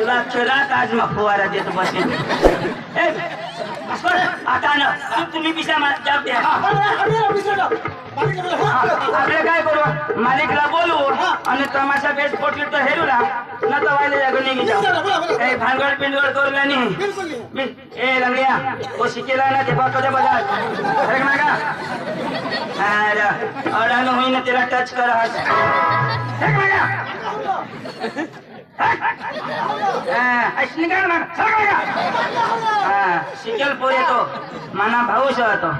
तुला चला आज मग फुवारा देतो बस आता ना तुम्ही पिसा जाऊ द्या आपले काय करू मालिकला बोलू आणि तमाशा बेस पोटली तर हेरूला न तर व्हायला जागो निघी जाऊ काही भांगड पिंडगड करूला नाही ए रंगया तो शिकेला ना ते बापाच्या बघा खरं ना का अरे अडानं होईना त्याला टच कर शिकेल पोर येतो मना भाऊस होतो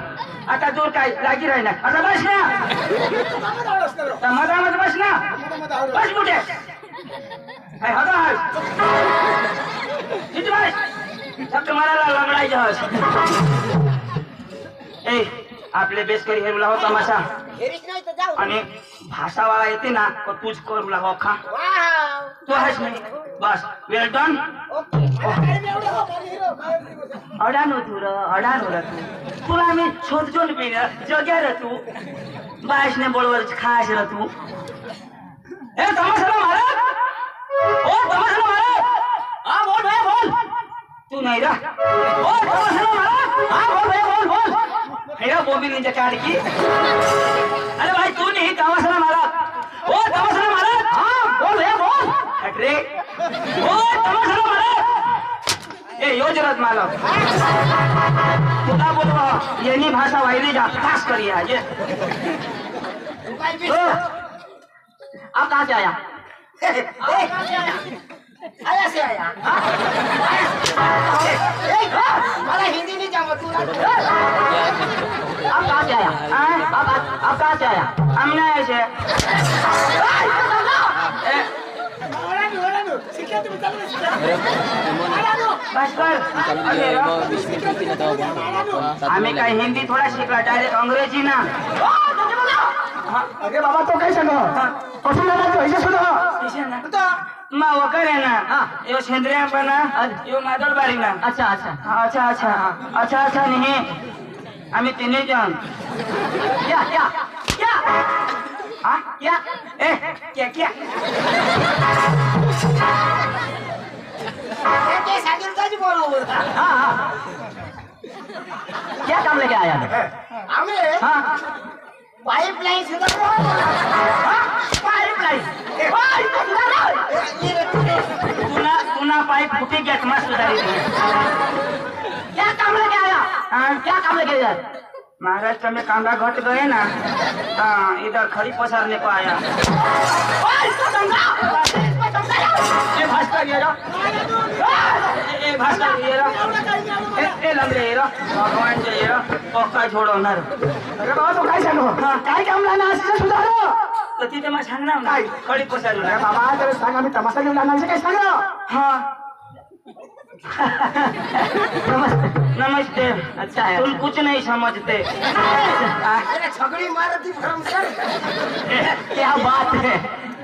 आता दूर काय लागी राहिला आता बस ना मधामध्ये बस ना बस कुठे फक्त मला लंगडायचं ए आपले बेसकरी हेरूला हो तमाशा आणि भाषावाला येते ना तो तूच करूला हो खा तू आहेस नाही बस वेल डन अडानो तू र अडानो र तू तुला आम्ही शोधजोन पिन जग्या र तू बायसने बोलवर खास र तू ए तमाशाला महाराज ओ तमाशाला महाराज हा बोल भाई बोल तू नाही रा ओ तमाशाला महाराज हा बोल भाई बोल बोल हेरा बोबी निंजा काढ की अरे भाई तू नहीं तमाशाला महाराज ओ तमाशाला महाराज हा बोल भाई बोल हटरे ओ तमाशाला महाराज ए योजरत मालक तुला बोलवा येनी भाषा वायली जा खास करी आज आप कहाँ से आया आया से आया मला हिंदी नहीं जामा तू आप कहाँ से आया आप कहाँ से आया हमने ऐसे आम्ही काय हिंदी थोडा शिकला डायरेक्ट अंग्रेजी ना अरे बाबा तो काय सांग कसं लागतो ऐसे सुद्धा मा वकर है ना यो सेंद्रिया बना यो मादळबारी ना अच्छा अच्छा अच्छा अच्छा अच्छा अच्छा नहीं आम्ही तिन्ही जण क्या क्या क्या हाँ क्या ए क्या क्या ये सागिर का जी बोलो हाँ हाँ क्या काम लेके आया हमें हाँ पाइपलाइन सुधार पाइपलाइन तुना पाइप फूटी गया तुम्हारा सुधारी क्या काम लेके आया हाँ क्या काम लेके आया महाराष्ट्र में कांदा घट गए ना हाँ इधर खड़ी पसारने को आया ए भास्कर ये ए भास्कर ये लंगड़े ये भगवान जे ये पक्का छोड़ो ना अरे बाबा तो काय सांग काय काम लाना असं सुधारो तर तिथे मग सांगणार ना खडी पसारू अरे बाबा तर सांग आम्ही तमाशा घेऊन लानायचं काय सांग हाँ नमस्ते नमस्ते अच्छा है तुम कुछ नहीं समझते अरे छगड़ी मारती भरम सर क्या बात है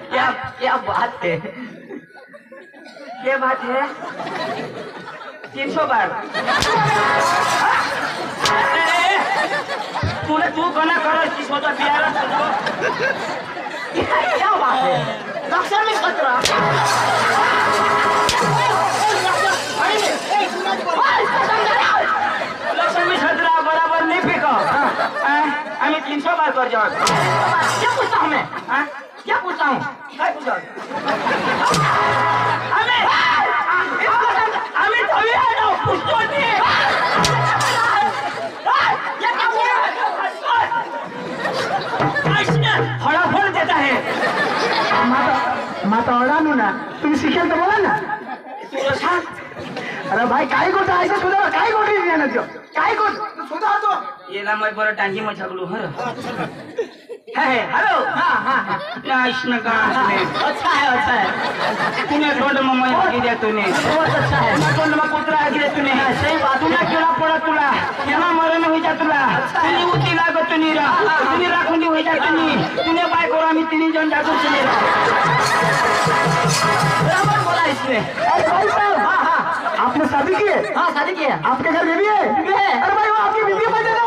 क्या क्या बात है क्या बात है 300 बार तूने तू गना करो की सोचा बिहार क्या बात है लक्षण में खतरा लक्ष्मी छतरा बराबर नहीं फेंको हमें 300 बार कर जाओ क्या पूछता हूँ मैं क्या पूछता हूँ क्या पूछो हमें थोड़ी है ना पूछो नहीं फटाफट देता है माता अडानू ना तुम्ही शिकेल तर बोला ना तुला सांग अरे भाई काय गोष्ट ऐसे सुधारा काय गोष्ट आहे ना जो काय गोष्ट सुधारतो ये ना मैं बड़ा टांगी में झगड़ू हर है हेलो हाँ हाँ कृष्ण का अच्छा है तूने डोंड में मैं गिरे तूने बहुत अच्छा है मैं डोंड में कुतरा गिरे तूने सही बात तुला केला पड़ा तुला यहाँ मरण हो जा तुला तुनी उती लागत तुनी रा तुनी राखुंडी हो जा तुनी बाय को आम्ही तिन्ही जण जातो तुनी रा बराबर बोला इसने अरे भाई साहब हाँ हाँ आपने शादी की है हाँ शादी की है आपके घर बेबी है बीबी है अरे भाई वो आपकी बीबी बन जाएगा